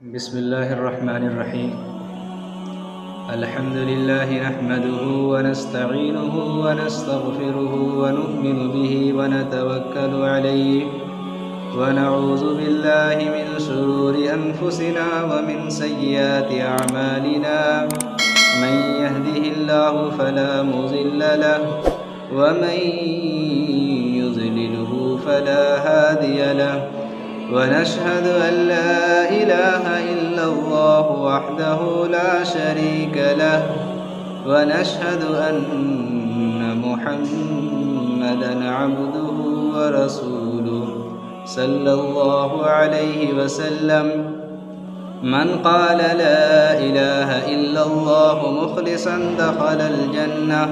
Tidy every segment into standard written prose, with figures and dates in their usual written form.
بسم الله الرحمن الرحيم. الحمد لله نحمده ونستعينه ونستغفره ونؤمن به ونتوكل عليه ونعوذ بالله من شرور أنفسنا ومن سيئات أعمالنا. من يهده الله فلا مضل له ومن يضلله فلا هادي له. ونشهد أن لا إله إلا الله وحده لا شريك له ونشهد أن محمدًا عبده ورسوله صلى الله عليه وسلم. من قال لا إله إلا الله مخلصا دخل الجنة.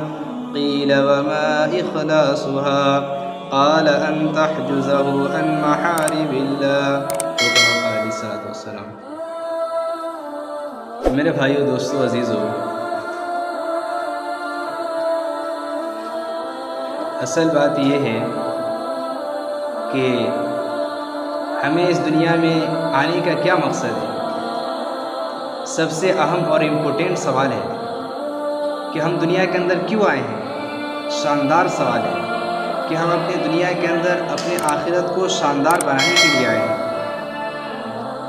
قيل وما إخلاصها؟ قال أن تحجزه عن محارم الله. علیہ الصلوۃ والسلام. میرے بھائیو، دوستو، عزیزو، اصل بات یہ ہے کہ ہمیں اس دنیا میں آنے کا کیا مقصد ہے. سب سے اہم اور امپورٹنٹ سوال ہے کہ ہم دنیا کے اندر کیوں آئے ہیں. شاندار سوال ہے کہ ہم اپنے دنیا کے اندر اپنے آخرت کو شاندار بنانے کے لیے آئے ہیں.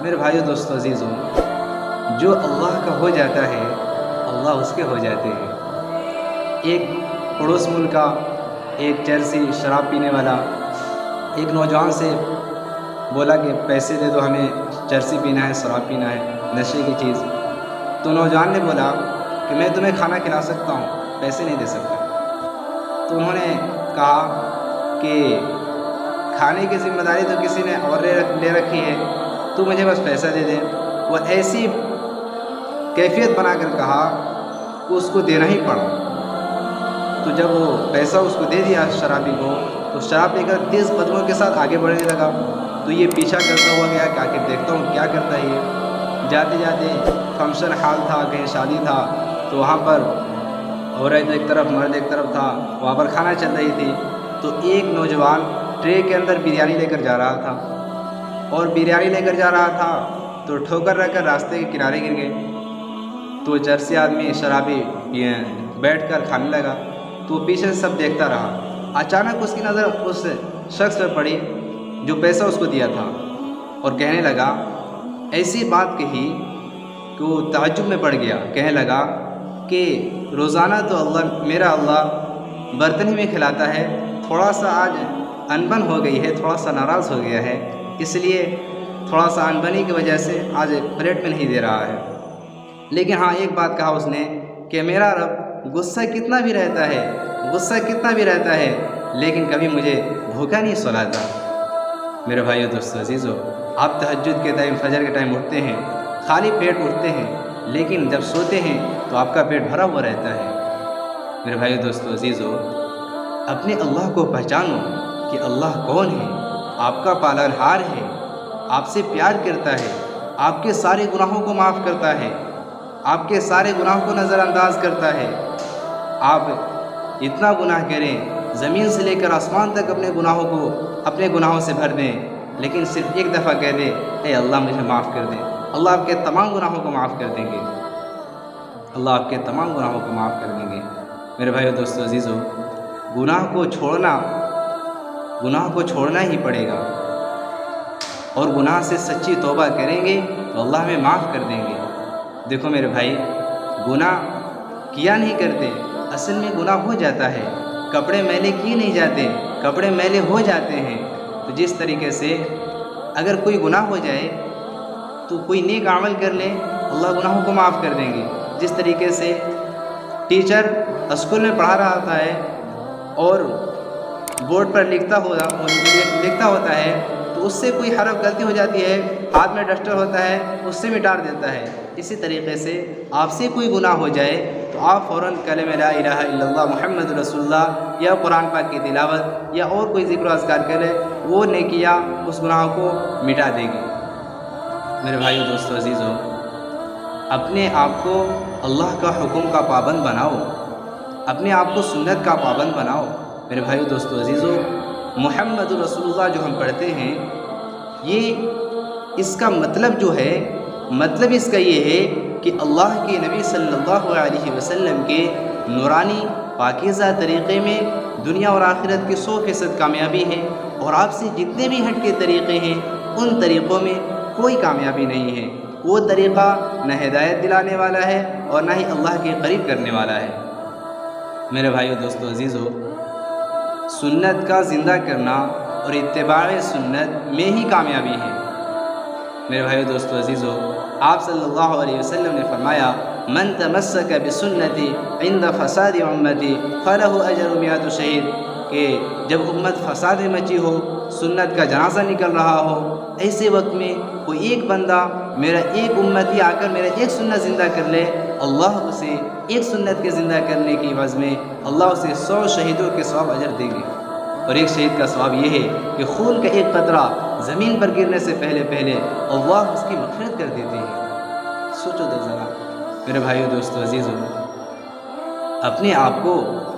میرے بھائیو، دوستو، عزیزو، جو اللہ کا ہو جاتا ہے اللہ اس کے ہو جاتے ہیں. ایک پڑوس ملک کا ایک چرسی شراب پینے والا ایک نوجوان سے بولا کہ پیسے دے دو، ہمیں چرسی پینا ہے، شراب پینا ہے، نشے کی چیز. تو نوجوان نے بولا کہ میں تمہیں کھانا کھلا سکتا ہوں، پیسے نہیں دے سکتا. تو انہوں نے کہا کہ کھانے کی ذمہ داری تو کسی نے اور لے رکھی ہے، تو مجھے بس پیسہ دے دے. وہ ایسی کیفیت بنا کر کہا کہ اس کو دینا ہی پڑا. تو جب وہ پیسہ اس کو دے دیا شرابی کو، تو شراب لے کر تیز قدموں کے ساتھ آگے بڑھنے لگا. تو یہ پیچھا کرتا ہوا گیا کہ آخر دیکھتا ہوں کیا کرتا ہے یہ. جاتے جاتے فنکشن ہال تھا، کہیں شادی تھا، تو وہاں پر عورت ایک طرف مرد ایک طرف تھا، وہاں پر کھانا چل رہی تھی. تو ایک نوجوان ٹرے کے اندر بریانی لے کر جا رہا تھا، اور بریانی لے کر جا رہا تھا تو ٹھوکر رکھ کر راستے کے کنارے گر گئے. تو چرسی آدمی شرابی بیٹھ کر کھانے لگا. تو پیچھے سے سب دیکھتا رہا. اچانک اس کی نظر اس شخص پر پڑی جو پیسہ اس کو دیا تھا، اور کہنے لگا، ایسی بات کہی کہ وہ تعجب میں پڑ گیا. کہنے لگا کہ روزانہ تو میرا اللہ برتن ہی میں کھلاتا ہے، تھوڑا سا آج انبن ہو گئی ہے، تھوڑا سا ناراض ہو گیا ہے، اس لیے تھوڑا سا انبنی کی وجہ سے آج پلیٹ میں نہیں دے رہا ہے. لیکن ہاں، ایک بات کہا اس نے کہ میرا رب غصہ کتنا بھی رہتا ہے لیکن کبھی مجھے بھوکا نہیں سلاتا. میرے بھائیو، دوستو، عزیزو، آپ تہجد کے ٹائم، فجر کے ٹائم اٹھتے ہیں، خالی پیٹ اٹھتے ہیں، لیکن جب سوتے ہیں تو آپ کا پیٹ بھرا ہوا رہتا ہے. میرے بھائیو، دوستو، عزیزو، اپنے اللہ کو پہچانو کہ اللہ کون ہے. آپ کا پالنہار ہے، آپ سے پیار کرتا ہے، آپ کے سارے گناہوں کو معاف کرتا ہے، آپ کے سارے گناہوں کو نظر انداز کرتا ہے. آپ اتنا گناہ کریں، زمین سے لے کر آسمان تک اپنے گناہوں سے بھر دیں، لیکن صرف ایک دفعہ کہہ دیں، اے اللہ مجھے معاف کر دیں. اللہ آپ کے تمام گناہوں کو معاف کر دیں گے. اللہ آپ کے تمام گناہوں کو معاف کر دیں گے. میرے بھائیو، دوستو، عزیزو، گناہ کو چھوڑنا ہی پڑے گا، اور گناہ سے سچی توبہ کریں گے تو اللہ ہمیں معاف کر دیں گے. دیکھو میرے بھائی، گناہ کیا نہیں کرتے، اصل میں گناہ ہو جاتا ہے. کپڑے میلے کیے نہیں جاتے، کپڑے میلے ہو جاتے ہیں. تو جس طریقے سے اگر کوئی گناہ ہو جائے تو کوئی نیک عمل کر لے، اللہ گناہوں کو معاف کر دیں گے. جس طریقے سے ٹیچر اسکول میں پڑھا رہا ہے اور بورڈ پر لکھتا ہوتا ہے، تو اس سے کوئی حرف غلطی ہو جاتی ہے، ہاتھ میں ڈسٹر ہوتا ہے، اس سے مٹا دیتا ہے. اسی طریقے سے آپ سے کوئی گناہ ہو جائے تو آپ فوراً کلمہ لا الہ الا اللہ محمد رسول اللہ یا قرآن پاک کی تلاوت یا اور کوئی ذکر و اذکار کرے، وہ نیکیاں اس گناہ کو مٹا دے گی. میرے بھائیو، دوستو، عزیزو، اپنے آپ کو اللہ کا حکم کا پابند بناؤ، اپنے آپ کو سنت کا پابند بناؤ. میرے بھائیو، دوستو، عزیزو، محمد رسول اللہ جو ہم پڑھتے ہیں، یہ اس کا مطلب جو ہے مطلب اس کا یہ ہے کہ اللہ کے نبی صلی اللہ علیہ وسلم کے نورانی پاکیزہ طریقے میں دنیا اور آخرت کی 100% کامیابی ہے، اور آپ سے جتنے بھی ہٹ کے طریقے ہیں ان طریقوں میں کوئی کامیابی نہیں ہے۔ وہ طریقہ نہ ہدایت دلانے والا ہے اور نہ ہی اللہ کے قریب کرنے والا ہے۔ میرے بھائیو، دوستو، عزیزو، سنت کا زندہ کرنا اور اتباع سنت میں ہی کامیابی ہے۔ میرے بھائیو، دوستو، عزیزو، آپ صلی اللہ علیہ وسلم نے فرمایا، من تمسک بسنتی عند فساد امتی فلہ اجر 100 شہید، کہ جب امت فساد میں مچی ہو، سنت کا جنازہ نکل رہا ہو، ایسے وقت میں کوئی ایک بندہ، میرا ایک امتی آ کر میرا ایک سنت زندہ کر لے، اللہ اسے ایک سنت کے زندہ کرنے کی عوض میں اللہ اسے 100 شہیدوں کے ثواب اجر دیں گے۔ اور ایک شہید کا ثواب یہ ہے کہ خون کا ایک قطرہ زمین پر گرنے سے پہلے اللہ اس کی مغفرت کر دیتے ہیں۔ سوچو تو ذرا میرے بھائیو، دوستو، عزیزو، اپنے آپ کو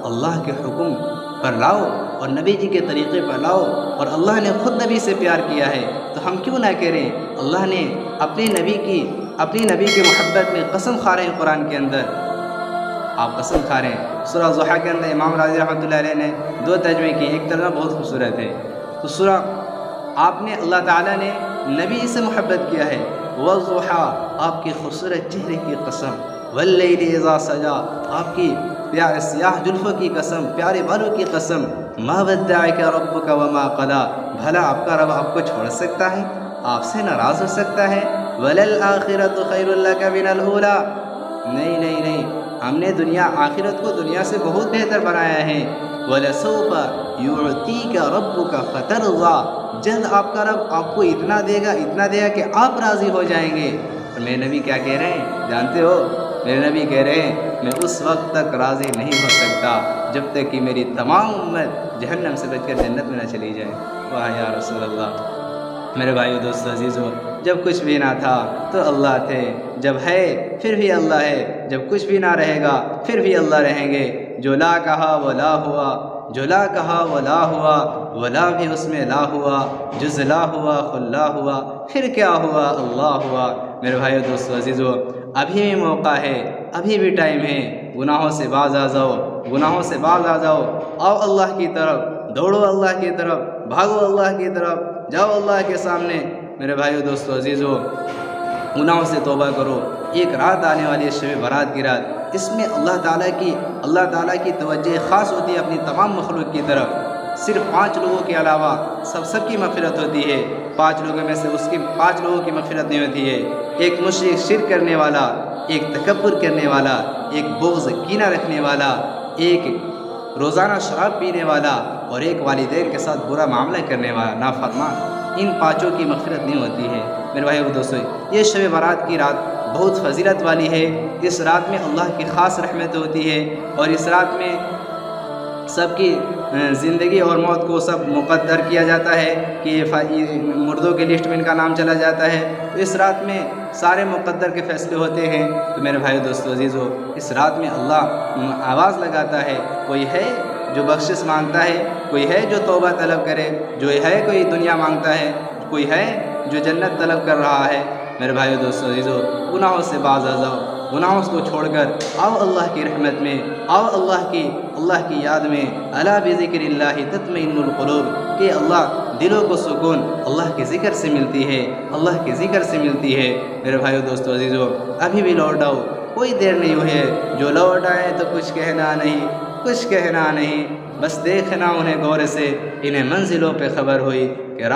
اللہ کے حکم پر لاؤ اور نبی جی کے طریقے پر لاؤ، اور اللہ نے خود نبی سے پیار کیا ہے تو ہم کیوں نہ کریں۔ اللہ نے اپنی نبی کی محبت میں قسم کھا رہے ہیں قرآن کے اندر، آپ قسم کھا رہے ہیں۔ سورہ ضحیٰ کے اندر امام راضی رحمۃ اللہ علیہ نے 2 ترجمے کیے، ایک ترجمہ بہت خوبصورت ہے۔ تو سورہ آپ نے، اللہ تعالیٰ نے نبی سے محبت کیا ہے، والضحیٰ، آپ کے خوبصورت چہرے کی قسم، واللیل اذا سجا، آپ کی پیارے سیاہ زلفوں کی قسم، پیارے بالوں کی قسم، ما ودعک ربک وما قلی، بھلا آپ کا رب آپ کو چھوڑ سکتا ہے، آپ سے ناراض ہو سکتا ہے؟ وللآخرۃ خیر لک من الاولی، نہیں، ہم نے آخرت کو دنیا سے بہت بہتر بنایا ہے۔ وَلَسَوْفَ يُعْطِيكَ رَبُّكَ فَتَرْضَىٰ، جلد آپ کا رب آپ کو اتنا دے گا کہ آپ راضی ہو جائیں گے۔ اور میرے نبی کیا کہہ رہے ہیں جانتے ہو؟ میرے نبی کہہ رہے ہیں، میں اس وقت تک راضی نہیں ہو سکتا جب تک کہ میری تمام امت جہنم سے بچ کر جنت میں نہ چلی جائے۔ واہ یا رسول اللہ۔ میرے بھائیو، دوستو، عزیزو، جب کچھ بھی نہ تھا تو اللہ تھے، جب ہے پھر بھی اللہ ہے، جب کچھ بھی نہ رہے گا پھر بھی اللہ رہیں گے۔ جو لا کہا وہ لا ہوا، جو لا کہا وہ لا ہوا، ولا بھی اس میں لا ہوا، جز لا ہوا خلا ہوا، پھر کیا ہوا؟ اللہ ہوا۔ میرے بھائیو، دوستو، عزیزو، ابھی بھی موقع ہے، ابھی بھی ٹائم ہے، گناہوں سے باز آ جاؤ، آؤ اللہ کی طرف، دوڑو اللہ کی طرف، بھاگو اللہ کی طرف، جاؤ اللہ کے سامنے۔ میرے بھائیو، دوستو، عزیزو، گناہوں سے توبہ کرو۔ ایک رات آنے والی ہے، شب برات کی رات، اس میں اللہ تعالیٰ کی توجہ خاص ہوتی ہے اپنی تمام مخلوق کی طرف۔ صرف 5 لوگوں کے علاوہ سب کی مغفرت ہوتی ہے، 5 لوگوں میں سے اس کی 5 لوگوں کی مغفرت نہیں ہوتی ہے۔ ایک مشرک، شرک کرنے والا، ایک تکبر کرنے والا، ایک بغض کینہ رکھنے والا، ایک روزانہ شراب پینے والا، اور ایک والدین کے ساتھ برا معاملہ کرنے والا نافرمان، ان 5 کی مغفرت نہیں ہوتی ہے۔ میرے بھائیو، دوستو، یہ شب برات کی رات بہت فضیلت والی ہے۔ اس رات میں اللہ کی خاص رحمت ہوتی ہے، اور اس رات میں سب کی زندگی اور موت کو سب مقدر کیا جاتا ہے کہ مردوں کے لسٹ میں ان کا نام چلا جاتا ہے۔ تو اس رات میں سارے مقدر کے فیصلے ہوتے ہیں۔ تو میرے بھائیو، دوستو، عزیزو، اس رات میں اللہ آواز لگاتا ہے، کوئی ہے جو بخشش مانگتا ہے، کوئی ہے جو توبہ طلب کرے، جو ہے کوئی دنیا مانگتا ہے، کوئی ہے جو جنت طلب کر رہا ہے۔ میرے بھائیو، دوستو، عزیزو، گناہوں سے باز آ جاؤ، گناہوں کو چھوڑ کر آؤ اللہ کی رحمت میں، آؤ اللہ کی یاد میں۔ الا بذکر اللہ تطمئن القلوب، کہ دلوں کو سکون اللہ کے ذکر سے ملتی ہے، میرے بھائیو، دوستو، عزیزو، ابھی بھی لوٹ آؤ، کوئی دیر نہیں ہوئی ہے۔ جو لوٹ آئے تو کچھ کہنا نہیں، بس دیکھنا انہیں غور سے، انہیں منزلوں پہ خبر ہوئی کہ